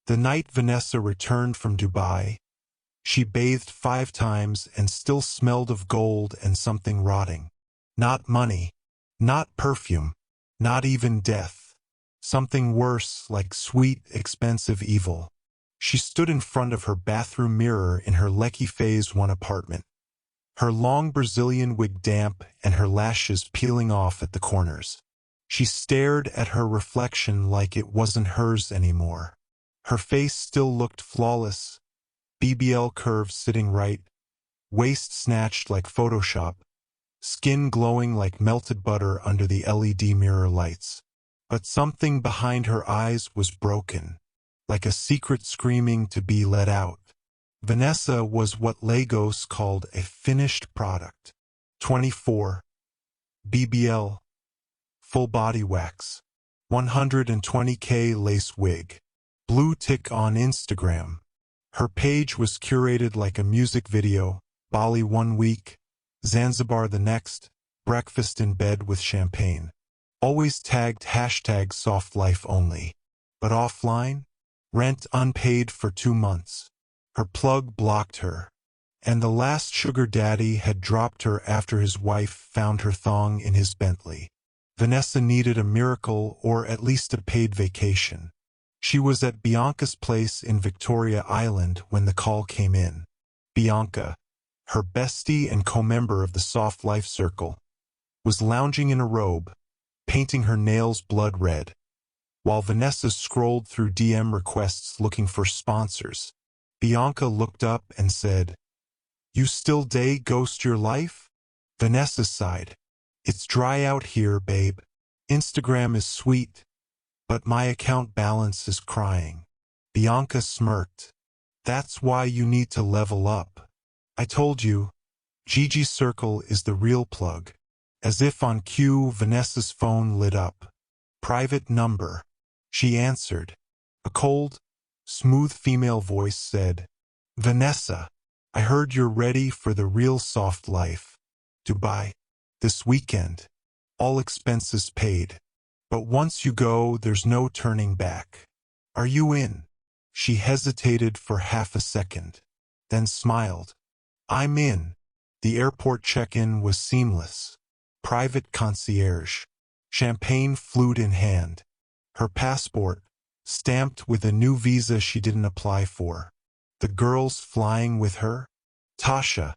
The night Vanessa returned from Dubai, she bathed 5 times and still smelled of gold and something rotting. Not money, not perfume, not even death. Something worse, like sweet, expensive evil. She stood in front of her bathroom mirror in her Lekki Phase 1 apartment, her long Brazilian wig damp and her lashes peeling off at the corners. She stared at her reflection like it wasn't hers anymore. Her face still looked flawless, BBL curves sitting right, waist snatched like Photoshop, skin glowing like melted butter under the LED mirror lights. But something behind her eyes was broken, like a secret screaming to be let out. Vanessa was what Lagos called a finished product. 24. BBL. Full body wax. 120K lace wig. Blue tick on Instagram. Her page was curated like a music video. Bali 1 week, Zanzibar the next, breakfast in bed with champagne. Always tagged #soft life only. But offline? Rent unpaid for 2 months. Her plug blocked her. And the last sugar daddy had dropped her after his wife found her thong in his Bentley. Vanessa needed a miracle or at least a paid vacation. She was at Bianca's place in Victoria Island when the call came in. Bianca, her bestie and co-member of the Soft Life Circle, was lounging in a robe, painting her nails blood red, while Vanessa scrolled through DM requests looking for sponsors. Bianca looked up and said, "You still ghost your life?" Vanessa sighed. "It's dry out here, babe. Instagram is sweet, but my account balance is crying." Bianca smirked. "That's why you need to level up. I told you, Gigi Circle is the real plug." As if on cue, Vanessa's phone lit up. "Private number." She answered. A cold, smooth female voice said, "Vanessa, I heard you're ready for the real soft life. Dubai. This weekend. All expenses paid. But once you go, there's no turning back. Are you in?" She hesitated for half a second, then smiled. "I'm in." The airport check-in was seamless. Private concierge. Champagne flute in hand. Her passport, stamped with a new visa she didn't apply for. The girls flying with her? Tasha.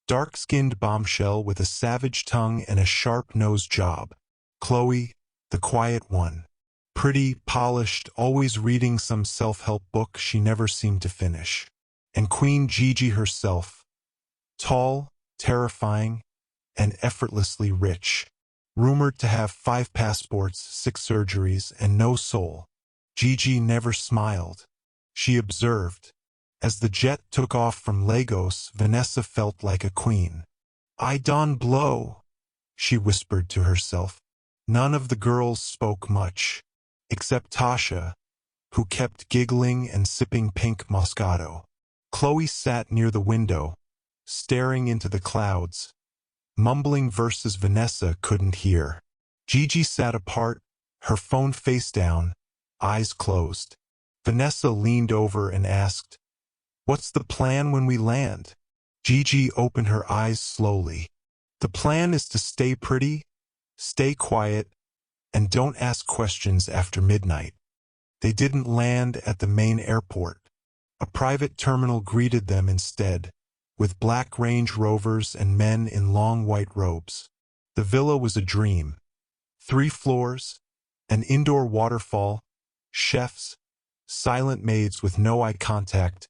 Dark-skinned bombshell with a savage tongue and a sharp-nosed job. Chloe, the quiet one. Pretty, polished, always reading some self-help book she never seemed to finish. And Queen Gigi herself. Tall, terrifying, and effortlessly rich. Rumored to have 5 passports, 6 surgeries, and no soul. Gigi never smiled. She observed. As the jet took off from Lagos, Vanessa felt like a queen. "I don't blow," she whispered to herself. None of the girls spoke much, except Tasha, who kept giggling and sipping pink Moscato. Chloe sat near the window, staring into the clouds, mumbling verses Vanessa couldn't hear. Gigi sat apart, her phone face down, eyes closed. Vanessa leaned over and asked, "What's the plan when we land?" Gigi opened her eyes slowly. "The plan is to stay pretty, stay quiet, and don't ask questions after midnight." They didn't land at the main airport. A private terminal greeted them instead, with black Range Rovers and men in long white robes. The villa was a dream. 3 floors, an indoor waterfall, chefs, silent maids with no eye contact,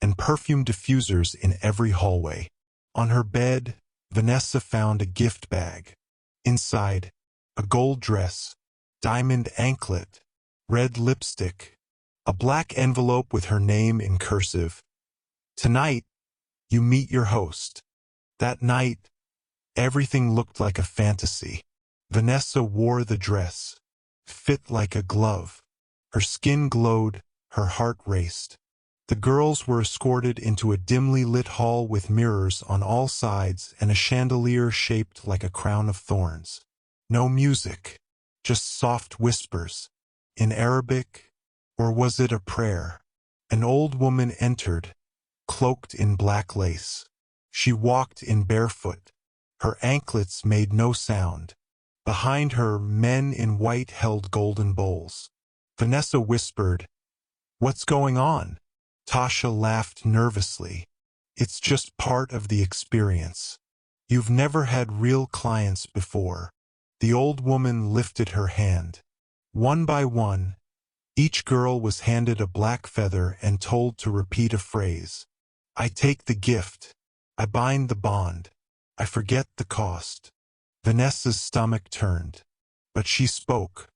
and perfume diffusers in every hallway. On her bed, Vanessa found a gift bag. Inside, a gold dress, diamond anklet, red lipstick, a black envelope with her name in cursive. "Tonight, you meet your host." That night, everything looked like a fantasy. Vanessa wore the dress, fit like a glove. Her skin glowed, her heart raced. The girls were escorted into a dimly lit hall with mirrors on all sides and a chandelier shaped like a crown of thorns. No music, just soft whispers, in Arabic Or was it a prayer? An old woman entered, cloaked in black lace. She walked in barefoot. Her anklets made no sound. Behind her, men in white held golden bowls. Vanessa whispered, "What's going on?" Tasha laughed nervously. "It's just part of the experience. You've never had real clients before." The old woman lifted her hand. One by one, each girl was handed a black feather and told to repeat a phrase. "I take the gift. I bind the bond. I forget the cost." Vanessa's stomach turned. But she spoke.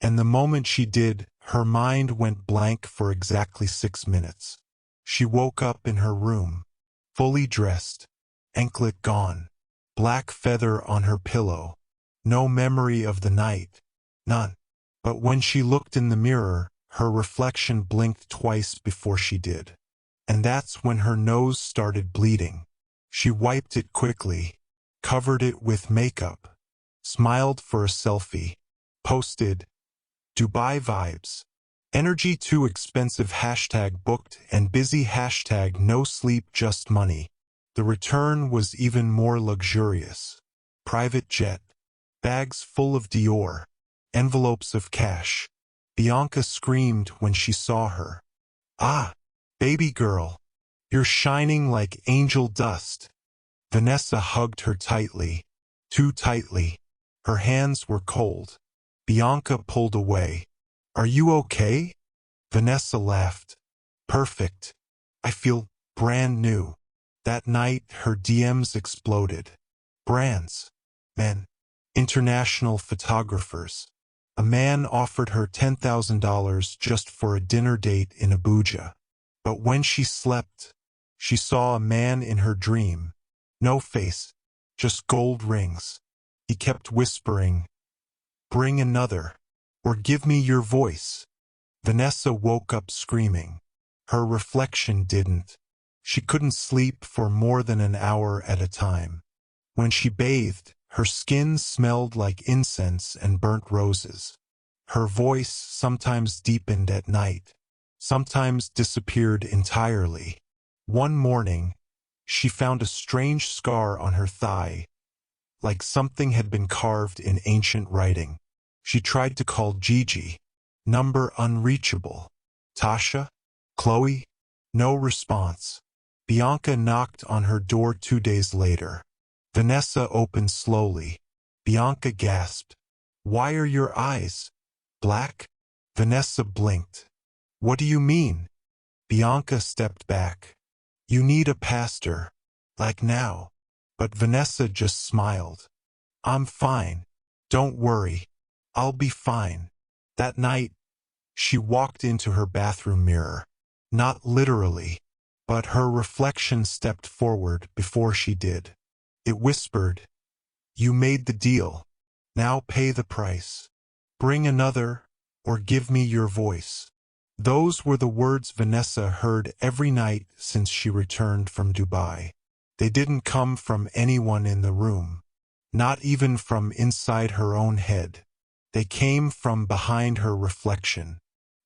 And the moment she did, her mind went blank for exactly 6 minutes. She woke up in her room, fully dressed, anklet gone, black feather on her pillow. No memory of the night. None. But when she looked in the mirror, her reflection blinked twice before she did. And that's when her nose started bleeding. She wiped it quickly, covered it with makeup, smiled for a selfie, posted, "Dubai vibes. Energy too expensive #booked and busy #no sleep just money." The return was even more luxurious. Private jet, bags full of Dior, envelopes of cash. Bianca screamed when she saw her. "Ah, baby girl, you're shining like angel dust." Vanessa hugged her tightly, too tightly. Her hands were cold. Bianca pulled away. "Are you okay?" Vanessa laughed. "Perfect. I feel brand new." That night, her DMs exploded. Brands, men, international photographers. A man offered her $10,000 just for a dinner date in Abuja. But when she slept, she saw a man in her dream. No face, just gold rings. He kept whispering, "Bring another, or give me your voice." Vanessa woke up screaming. Her reflection didn't. She couldn't sleep for more than an hour at a time. When she bathed, her skin smelled like incense and burnt roses. Her voice sometimes deepened at night, sometimes disappeared entirely. One morning, she found a strange scar on her thigh, like something had been carved in ancient writing. She tried to call Gigi. Number unreachable. Tasha? Chloe? No response. Bianca knocked on her door 2 days later. Vanessa opened slowly. Bianca gasped. "Why are your eyes black?" Vanessa blinked. "What do you mean?" Bianca stepped back. "You need a pastor. Like now." But Vanessa just smiled. "I'm fine. Don't worry. I'll be fine." That night, she walked into her bathroom mirror. Not literally, but her reflection stepped forward before she did. It whispered, "You made the deal. Now pay the price. Bring another, or give me your voice." Those were the words Vanessa heard every night since she returned from Dubai. They didn't come from anyone in the room, not even from inside her own head. They came from behind her reflection.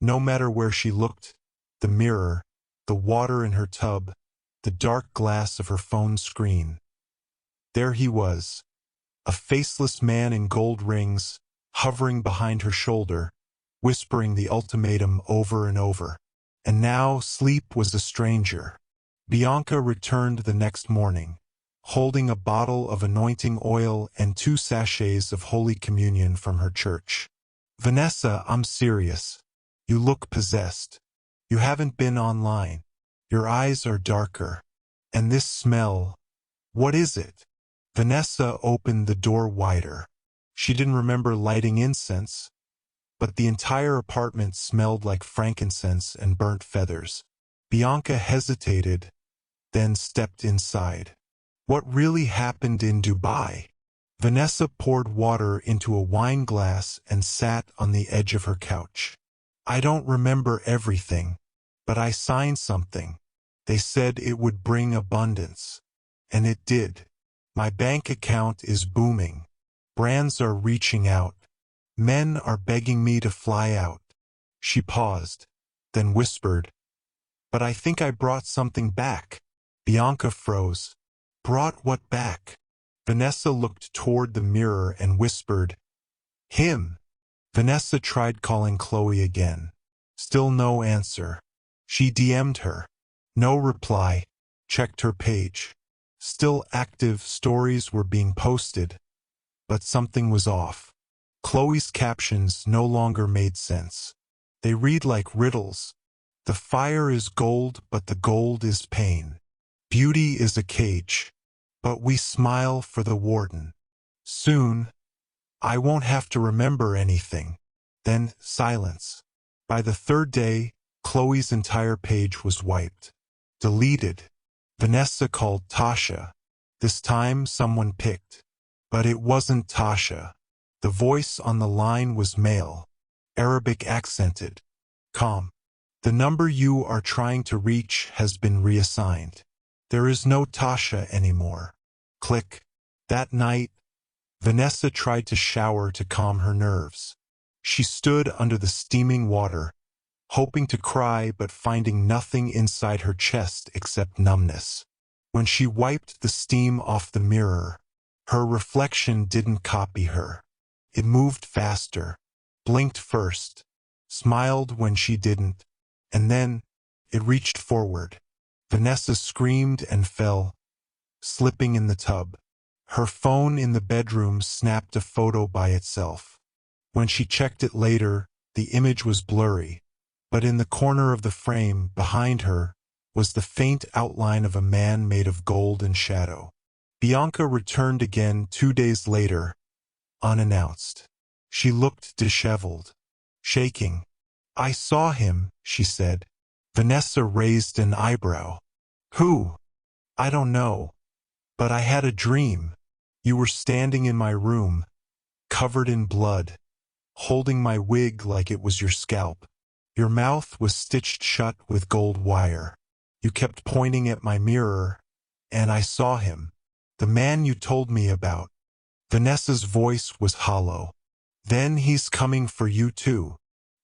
No matter where she looked, the mirror, the water in her tub, the dark glass of her phone screen. There he was, a faceless man in gold rings, hovering behind her shoulder, whispering the ultimatum over and over. And now sleep was a stranger. Bianca returned the next morning, holding a bottle of anointing oil and 2 sachets of Holy Communion from her church. "Vanessa, I'm serious. You look possessed. You haven't been online. Your eyes are darker. And this smell, what is it?" Vanessa opened the door wider. She didn't remember lighting incense, but the entire apartment smelled like frankincense and burnt feathers. Bianca hesitated, then stepped inside. What really happened in Dubai? Vanessa poured water into a wine glass and sat on the edge of her couch. "I don't remember everything, but I signed something. They said it would bring abundance. And it did. My bank account is booming. Brands are reaching out. Men are begging me to fly out." She paused. then whispered, "But I think I brought something back." Bianca froze. "Brought what back?" Vanessa looked toward the mirror and whispered, "Him." Vanessa tried calling Chloe again. Still no answer. She DM'd her. No reply. Checked her page. Still active stories were being posted, but something was off. Chloe's captions no longer made sense. They read like riddles. The fire is gold, but the gold is pain. Beauty is a cage, but we smile for the warden. Soon, I won't have to remember anything. Then silence. By the third day, Chloe's entire page was wiped. Deleted. Vanessa called Tasha. This time someone picked. But it wasn't Tasha. The voice on the line was male. Arabic accented. Calm. The number you are trying to reach has been reassigned. There is no Tasha anymore. Click. That night, Vanessa tried to shower to calm her nerves. She stood under the steaming water, hoping to cry but finding nothing inside her chest except numbness. When she wiped the steam off the mirror, her reflection didn't copy her. It moved faster, blinked first, smiled when she didn't, and then it reached forward. Vanessa screamed and fell, slipping in the tub. Her phone in the bedroom snapped a photo by itself. When she checked it later, the image was blurry, but in the corner of the frame behind her was the faint outline of a man made of gold and shadow. Bianca returned again 2 days later, unannounced. She looked disheveled, shaking. "I saw him," she said. Vanessa raised an eyebrow. "Who?" "I don't know. But I had a dream. You were standing in my room, covered in blood, holding my wig like it was your scalp. Your mouth was stitched shut with gold wire. You kept pointing at my mirror, and I saw him. The man you told me about." Vanessa's voice was hollow. "Then he's coming for you too."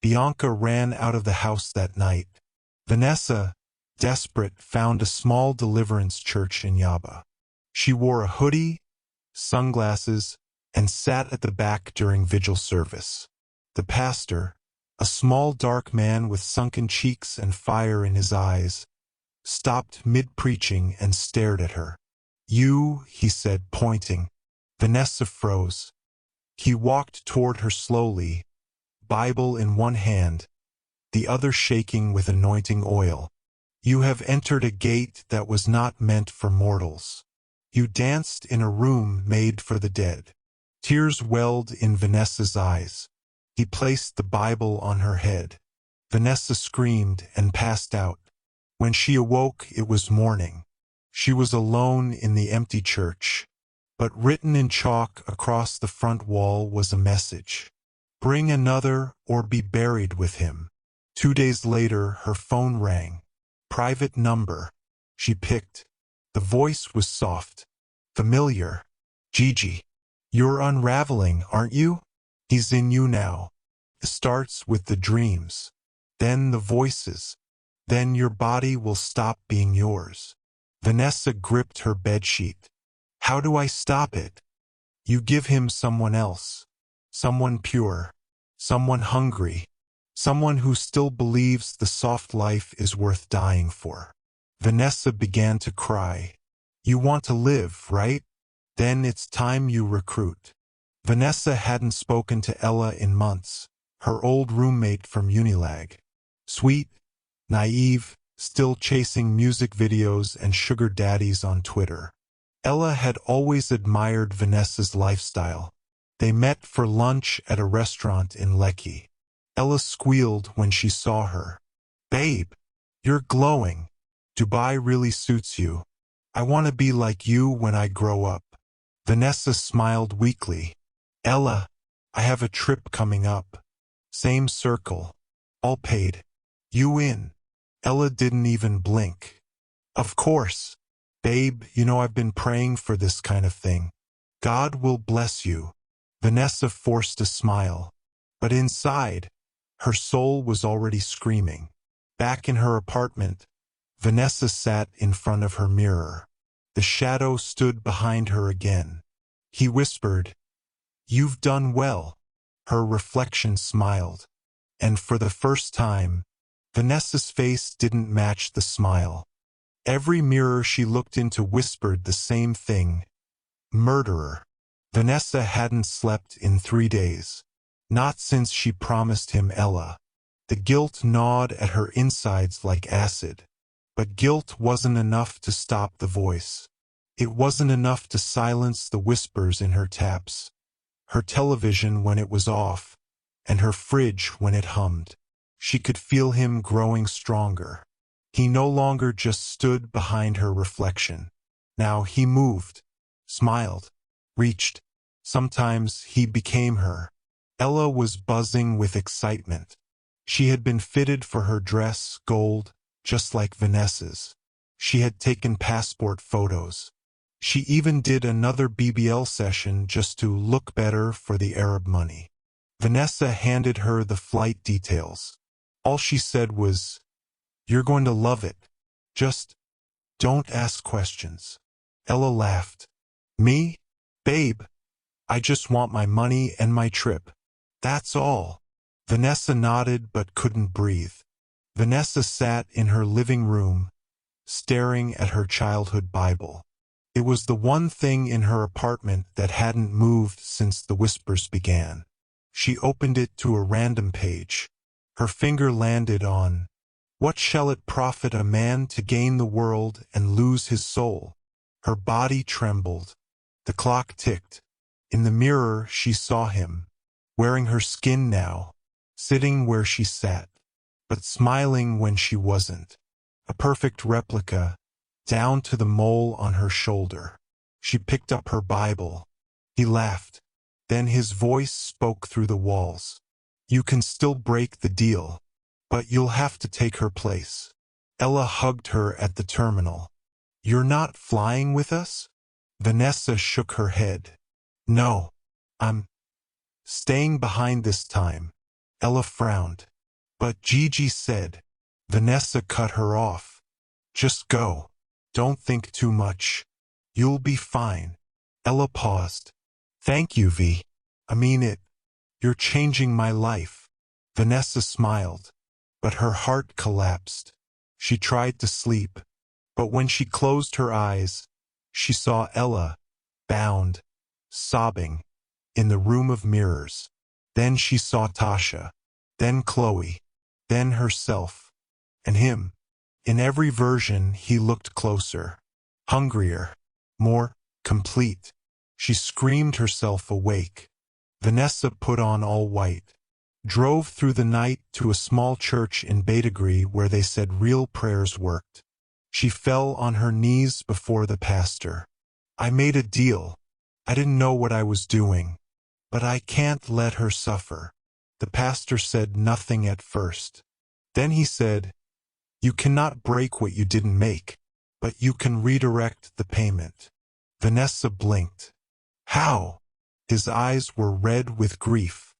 Bianca ran out of the house that night. Vanessa, desperate, found a small deliverance church in Yaba. She wore a hoodie, sunglasses, and sat at the back during vigil service. The pastor, a small dark man with sunken cheeks and fire in his eyes, stopped mid-preaching and stared at her. "You," he said, pointing. Vanessa froze. He walked toward her slowly, Bible in one hand, the other shaking with anointing oil. "You have entered a gate that was not meant for mortals. You danced in a room made for the dead." Tears welled in Vanessa's eyes. He placed the Bible on her head. Vanessa screamed and passed out. When she awoke, it was morning. She was alone in the empty church, but written in chalk across the front wall was a message. "Bring another or be buried with him." 2 days later, her phone rang. Private number. She picked. The voice was soft, familiar. "Gigi. You're unraveling, aren't you? He's in you now." It starts with the dreams, then the voices, then your body will stop being yours. Vanessa gripped her bedsheet. "How do I stop it?" "You give him someone else. Someone pure. Someone hungry. Someone who still believes the soft life is worth dying for." Vanessa began to cry. "You want to live, right? Then it's time you recruit." Vanessa hadn't spoken to Ella in months, her old roommate from Unilag. Sweet, naive, still chasing music videos and sugar daddies on Twitter. Ella had always admired Vanessa's lifestyle. They met for lunch at a restaurant in Lekki. Ella squealed when she saw her. "Babe, you're glowing. Dubai really suits you. I want to be like you when I grow up." Vanessa smiled weakly. "Ella, I have a trip coming up. Same circle. All paid. You in?" Ella didn't even blink. "Of course. Babe, you know I've been praying for this kind of thing. God will bless you." Vanessa forced a smile. But inside, her soul was already screaming. Back in her apartment, Vanessa sat in front of her mirror. The shadow stood behind her again. He whispered, "You've done well." Her reflection smiled. And for the first time, Vanessa's face didn't match the smile. Every mirror she looked into whispered the same thing. Murderer. Vanessa hadn't slept in 3 days. Not since she promised him Ella. The guilt gnawed at her insides like acid. But guilt wasn't enough to stop the voice. It wasn't enough to silence the whispers in her taps, her television when it was off, and her fridge when it hummed. She could feel him growing stronger. He no longer just stood behind her reflection. Now he moved, smiled, reached. Sometimes he became her. Ella was buzzing with excitement. She had been fitted for her dress, gold, just like Vanessa's. She had taken passport photos. She even did another BBL session just to look better for the Arab money. Vanessa handed her the flight details. All she said was, "You're going to love it. Just don't ask questions." Ella laughed. "Me? Babe, I just want my money and my trip. That's all." Vanessa nodded but couldn't breathe. Vanessa sat in her living room, staring at her childhood Bible. It was the one thing in her apartment that hadn't moved since the whispers began. She opened it to a random page. Her finger landed on, "What shall it profit a man to gain the world and lose his soul?" Her body trembled. The clock ticked. In the mirror she saw him, wearing her skin now, sitting where she sat, but smiling when she wasn't. A perfect replica, down to the mole on her shoulder. She picked up her Bible. He laughed. Then his voice spoke through the walls. "You can still break the deal, but you'll have to take her place." Ella hugged her at the terminal. "You're not flying with us?" Vanessa shook her head. "No, I'm staying behind this time." Ella frowned. "But Gigi said." Vanessa cut her off. "Just go. Don't think too much. You'll be fine." Ella paused. "Thank you, V. I mean it. You're changing my life." Vanessa smiled, but her heart collapsed. She tried to sleep, but when she closed her eyes, she saw Ella, bound, sobbing, in the room of mirrors. Then she saw Tasha, then Chloe, then herself, and him. In every version he looked closer, hungrier, more complete. She screamed herself awake. Vanessa put on all white, drove through the night to a small church in Bedtime where they said real prayers worked. She fell on her knees before the pastor. "I made a deal. I didn't know what I was doing, but I can't let her suffer." The pastor said nothing at first. Then he said, "You cannot break what you didn't make, but you can redirect the payment." Vanessa blinked. "How?" His eyes were red with grief.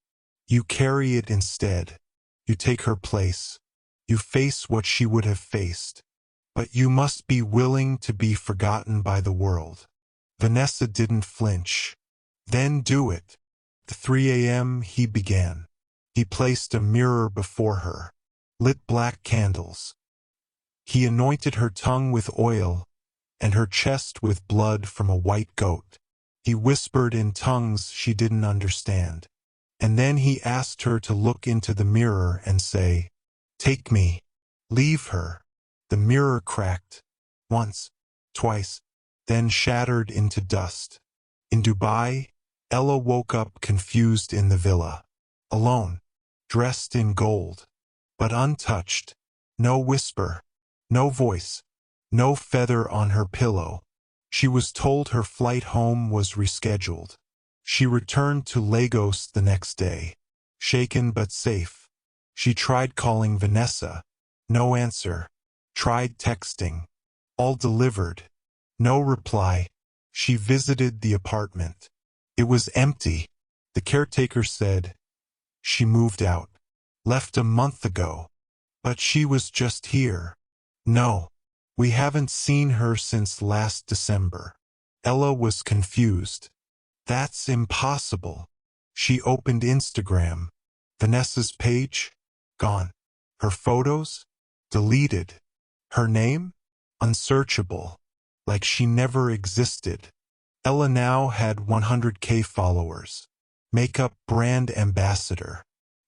"You carry it instead. You take her place. You face what she would have faced. But you must be willing to be forgotten by the world." Vanessa didn't flinch. "Then do it." At 3 a.m. he began. He placed a mirror before her, lit black candles. He anointed her tongue with oil, and her chest with blood from a white goat. He whispered in tongues she didn't understand. And then he asked her to look into the mirror and say, "Take me. Leave her." The mirror cracked. Once, twice, then shattered into dust. In Dubai, Ella woke up confused in the villa. Alone, dressed in gold, but untouched. No whisper, no voice, no feather on her pillow. She was told her flight home was rescheduled. She returned to Lagos the next day, shaken but safe. She tried calling Vanessa. No answer. Tried texting. All delivered. No reply. She visited the apartment. It was empty. The caretaker said, "She moved out. Left a month ago." But she was just here. No, we haven't seen her since last December. Ella was confused. That's impossible. She opened Instagram. Vanessa's page? Gone. Her photos? Deleted. Her name? Unsearchable. Like she never existed. Ella now had 100K followers. Makeup brand ambassador.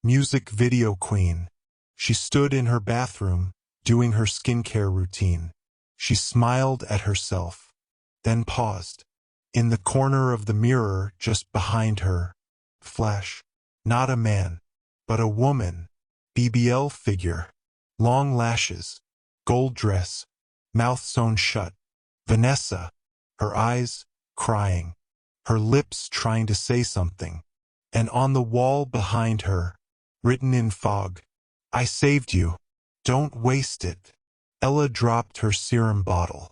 Music video queen. She stood in her bathroom, doing her skincare routine. She smiled at herself, then paused. In the corner of the mirror just behind her, flash. Not a man, but a woman. BBL figure. Long lashes. Gold dress. Mouth sewn shut. Vanessa. Her eyes, crying. Her lips trying to say something. And on the wall behind her, written in fog, I saved you. Don't waste it. Ella dropped her serum bottle.